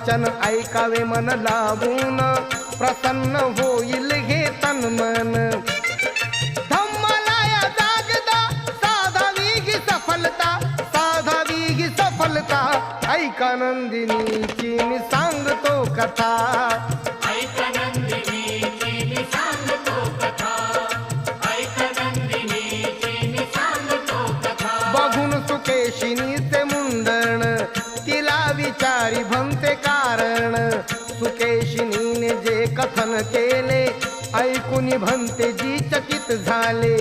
वचन ऐकावे मन लावून, प्रसन्न होईल हे तन मन. धम्माला जागदा साधावी ही सफलता, साधावी ही सफलता. ऐका नंदिनीची मी सांगतो कथा. ऐका नंदिनीची मी सांगतो कथा. ऐका नंदिनीची मी सांगतो कथा. बघून सुकेशिनीचे मुंडण, तिला विचारी भंते कारण. सुकेशिनीने जे कथन केले, ऐकून भंतेजी चकित झाले.